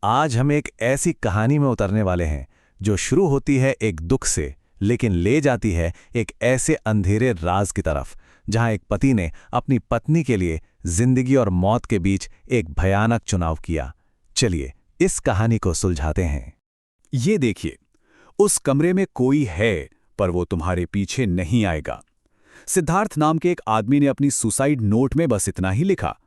आज हम एक ऐसी कहानी में उतरने वाले हैं जो शुरू होती है एक दुख से, लेकिन ले जाती है एक ऐसे अंधेरे राज की तरफ जहां एक पति ने अपनी पत्नी के लिए जिंदगी और मौत के बीच एक भयानक चुनाव किया। चलिए इस कहानी को सुलझाते हैं। ये देखिए, उस कमरे में कोई है, पर वो तुम्हारे पीछे नहीं आएगा। सिद्धार्थ नाम के एक आदमी ने अपनी सुसाइड नोट में बस इतना ही लिखा,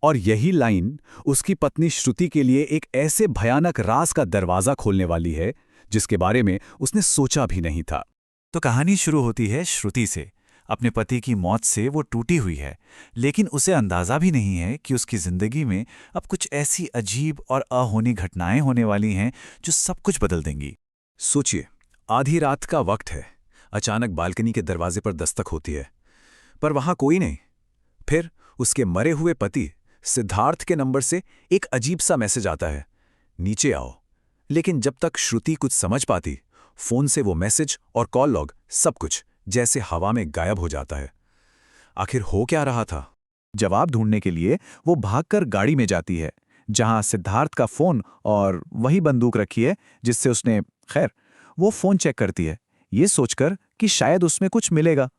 और यही लाइन उसकी पत्नी श्रुति के लिए एक ऐसे भयानक राज का दरवाजा खोलने वाली है जिसके बारे में उसने सोचा भी नहीं था। तो कहानी शुरू होती है श्रुति से। अपने पति की मौत से वो टूटी हुई है, लेकिन उसे अंदाजा भी नहीं है कि उसकी जिंदगी में अब कुछ ऐसी अजीब और अहोनी घटनाएं होने वाली हैं जो सब कुछ बदल देंगी। सोचिए, आधी रात का वक्त है। अचानक बालकनी के दरवाजे पर दस्तक होती है, पर वहां कोई नहीं। फिर उसके मरे हुए पति सिद्धार्थ के नंबर से एक अजीब सा मैसेज आता है, नीचे आओ। लेकिन जब तक श्रुति कुछ समझ पाती, फोन से वो मैसेज और कॉल लॉग सब कुछ जैसे हवा में गायब हो जाता है। आखिर हो क्या रहा था? जवाब ढूंढने के लिए वो भागकर गाड़ी में जाती है, जहां सिद्धार्थ का फोन और वही बंदूक रखी है जिससे उसने खैर वो फोन चेक करती है, ये सोचकर कि शायद उसमें कुछ मिलेगा।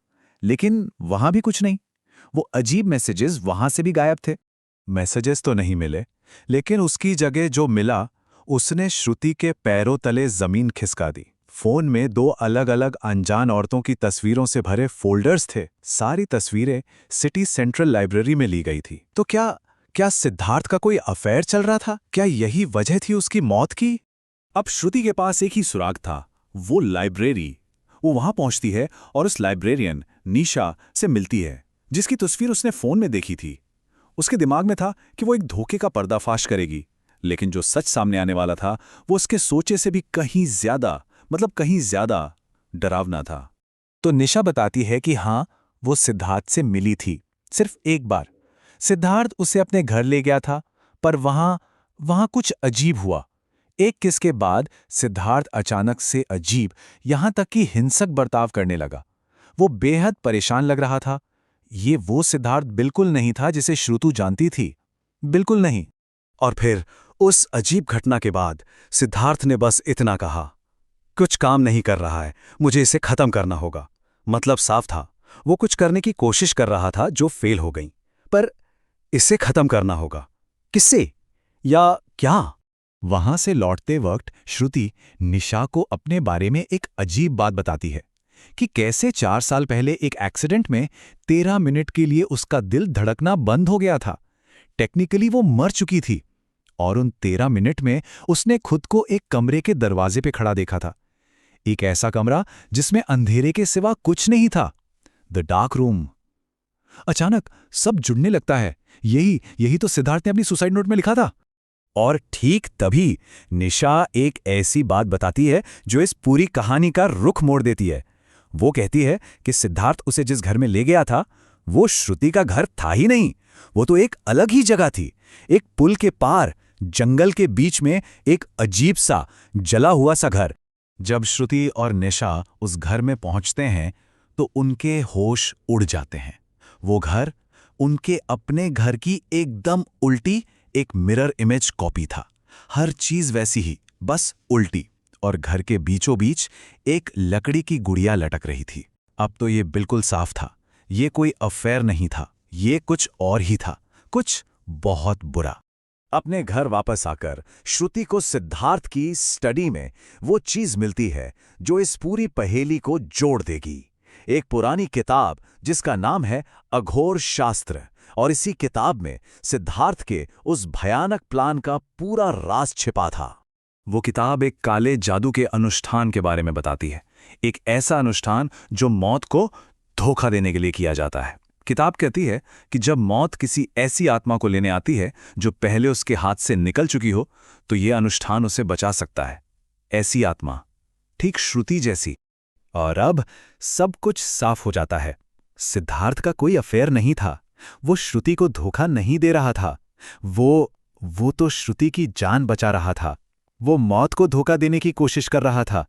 लेकिन वहां भी कुछ नहीं। वो अजीब मैसेजेस वहां से भी गायब थे। मैसेजेस तो नहीं मिले, लेकिन उसकी जगह जो मिला उसने श्रुति के पैरों तले जमीन खिसका दी। फोन में 2 अलग-अलग अनजान औरतों की तस्वीरों से भरे फोल्डर्स थे। सारी तस्वीरें सिटी सेंट्रल लाइब्रेरी में ली गई थी। तो क्या सिद्धार्थ का कोई अफेयर चल रहा था? क्या यही वजह थी उसकी मौत की? अब श्रुति के पास एक ही सुराग था, वो लाइब्रेरी। वो वहां पहुंचती है और उस लाइब्रेरियन निशा से मिलती है, जिसकी तस्वीर उसने फोन में देखी थी। उसके दिमाग में था कि वो एक धोखे का पर्दाफाश करेगी, लेकिन जो सच सामने आने वाला था वो उसके सोचे से भी कहीं ज्यादा डरावना था। तो निशा बताती है कि हाँ, वो सिद्धार्थ से मिली थी, सिर्फ एक बार। सिद्धार्थ उसे अपने घर ले गया था, पर वहां कुछ अजीब हुआ। एक किस के बाद सिद्धार्थ अचानक से अजीब, यहां तक कि हिंसक बर्ताव करने लगा। वो बेहद परेशान लग रहा था। ये वो सिद्धार्थ बिल्कुल नहीं था जिसे श्रुति जानती थी, बिल्कुल नहीं। और फिर उस अजीब घटना के बाद सिद्धार्थ ने बस इतना कहा, कुछ काम नहीं कर रहा है, मुझे इसे खत्म करना होगा। मतलब साफ था, वो कुछ करने की कोशिश कर रहा था जो फेल हो गई, पर इसे खत्म करना होगा। किससे या क्या? वहां से लौटते वक्त श्रुति निशा को अपने बारे में एक अजीब बात बताती है कि कैसे 4 साल पहले एक एक्सीडेंट में 13 मिनट के लिए उसका दिल धड़कना बंद हो गया था। टेक्निकली वो मर चुकी थी, और उन 13 मिनट में उसने खुद को एक कमरे के दरवाजे पे खड़ा देखा था। एक ऐसा कमरा जिसमें अंधेरे के सिवा कुछ नहीं था, द डार्क रूम। अचानक सब जुड़ने लगता है। यही तो सिद्धार्थ ने अपनी सुसाइड नोट में लिखा था। और ठीक तभी निशा एक ऐसी बात बताती है जो इस पूरी कहानी का रुख मोड़ देती है। वो कहती है कि सिद्धार्थ उसे जिस घर में ले गया था, वो श्रुति का घर था ही नहीं। वो तो एक अलग ही जगह थी, एक पुल के पार, जंगल के बीच में एक अजीब सा जला हुआ सा घर। जब श्रुति और निशा उस घर में पहुंचते हैं तो उनके होश उड़ जाते हैं। वो घर उनके अपने घर की एकदम उल्टी एक मिरर इमेज कॉपी था। हर चीज वैसी ही, बस उल्टी। और घर के बीचों बीच एक लकड़ी की गुड़िया लटक रही थी। अब तो ये बिल्कुल साफ था, ये कोई अफेयर नहीं था, ये कुछ और ही था, कुछ बहुत बुरा। अपने घर वापस आकर श्रुति को सिद्धार्थ की स्टडी में वो चीज मिलती है जो इस पूरी पहेली को जोड़ देगी। एक पुरानी किताब जिसका नाम है अघोर शास्त्र, और इसी किताब में सिद्धार्थ के उस भयानक प्लान का पूरा राज छिपा था। वो किताब एक काले जादू के अनुष्ठान के बारे में बताती है, एक ऐसा अनुष्ठान जो मौत को धोखा देने के लिए किया जाता है। किताब कहती है कि जब मौत किसी ऐसी आत्मा को लेने आती है जो पहले उसके हाथ से निकल चुकी हो, तो यह अनुष्ठान उसे बचा सकता है। ऐसी आत्मा, ठीक श्रुति जैसी। और अब सब कुछ साफ हो जाता है। सिद्धार्थ का कोई अफेयर नहीं था, वो श्रुति को धोखा नहीं दे रहा था। वो तो श्रुति की जान बचा रहा था। वो मौत को धोखा देने की कोशिश कर रहा था,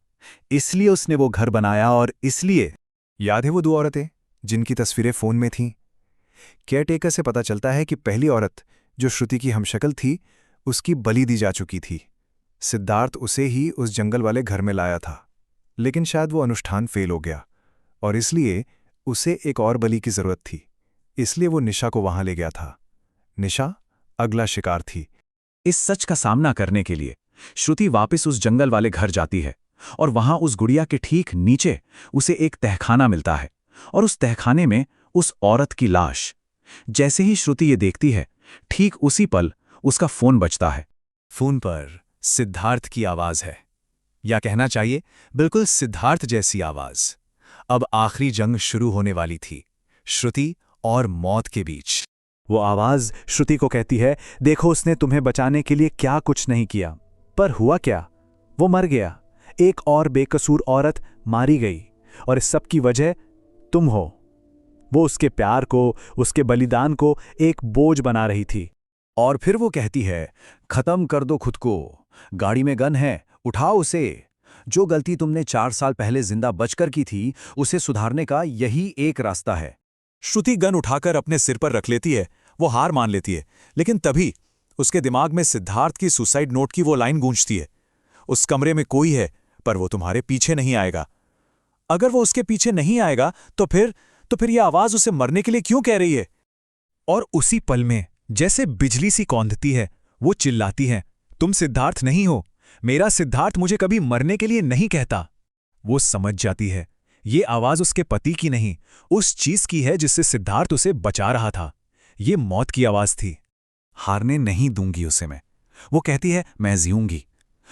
इसलिए उसने वो घर बनाया। और इसलिए याद है वो 2 औरतें जिनकी तस्वीरें फोन में थीं? केयरटेकर से पता चलता है कि पहली औरत जो श्रुति की हमशक्ल थी, उसकी बलि दी जा चुकी थी। सिद्धार्थ उसे ही उस जंगल वाले घर में लाया था, लेकिन शायद वो अनुष्ठान फेल हो गया और इसलिए उसे एक और बलि की जरूरत थी। इसलिए वो निशा को वहां ले गया था। निशा अगला शिकार थी। इस सच का सामना करने के लिए श्रुति वापस उस जंगल वाले घर जाती है और वहां उस गुड़िया के ठीक नीचे उसे एक तहखाना मिलता है और उस तहखाने में उस औरत की लाश। जैसे ही श्रुति ये देखती है, ठीक उसी पल उसका फोन बजता है। फोन पर सिद्धार्थ की आवाज है, या कहना चाहिए बिल्कुल सिद्धार्थ जैसी आवाज। अब आखिरी जंग शुरू होने वाली थी, श्रुति और मौत के बीच। वो आवाज श्रुति को कहती है, देखो उसने तुम्हें बचाने के लिए क्या कुछ नहीं किया, पर हुआ क्या? वो मर गया। एक और बेकसूर औरत मारी गई और इस सब की वजह तुम हो। वो उसके प्यार को, उसके बलिदान को एक बोझ बना रही थी। और फिर वो कहती है, खत्म कर दो खुद को, गाड़ी में गन है, उठाओ उसे। जो गलती तुमने 4 साल पहले जिंदा बचकर की थी, उसे सुधारने का यही एक रास्ता है। श्रुति गन उठाकर अपने सिर पर रख लेती है। वो हार मान लेती है, लेकिन तभी उसके दिमाग में सिद्धार्थ की सुसाइड नोट की वो लाइन गूंजती है, उस कमरे में कोई है, पर वो तुम्हारे पीछे नहीं आएगा। अगर वो उसके पीछे नहीं आएगा तो फिर यह आवाज उसे मरने के लिए क्यों कह रही है? और उसी पल में जैसे बिजली सी कौंधती है, वो चिल्लाती है, तुम सिद्धार्थ नहीं हो, मेरा सिद्धार्थ मुझे कभी मरने के लिए नहीं कहता। वो समझ जाती है ये आवाज उसके पति की नहीं, उस चीज की है जिससे सिद्धार्थ उसे बचा रहा था। ये मौत की आवाज थी। हारने नहीं दूंगी उसे मैं, वो कहती है, मैं जीऊंगी।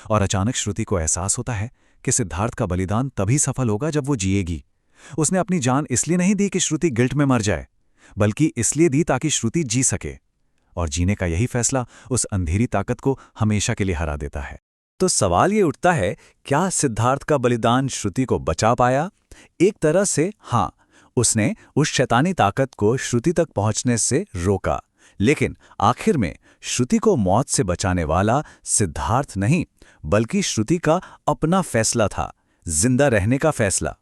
और अचानक श्रुति को एहसास होता है कि सिद्धार्थ का बलिदान तभी सफल होगा जब वो जिएगी। उसने अपनी जान इसलिए नहीं दी कि श्रुति गिल्ट में मर जाए, बल्कि इसलिए दी ताकि श्रुति जी सके। और जीने का यही फैसला उस अंधेरी ताकत को हमेशा के लिए हरा देता है। तो सवाल ये उठता है, क्या सिद्धार्थ का बलिदान श्रुति को बचा पाया? एक तरह से हाँ, उसने उस शैतानी ताकत को श्रुति तक पहुंचने से रोका, लेकिन आखिर में श्रुति को मौत से बचाने वाला सिद्धार्थ नहीं, बल्कि श्रुति का अपना फैसला था, जिंदा रहने का फैसला।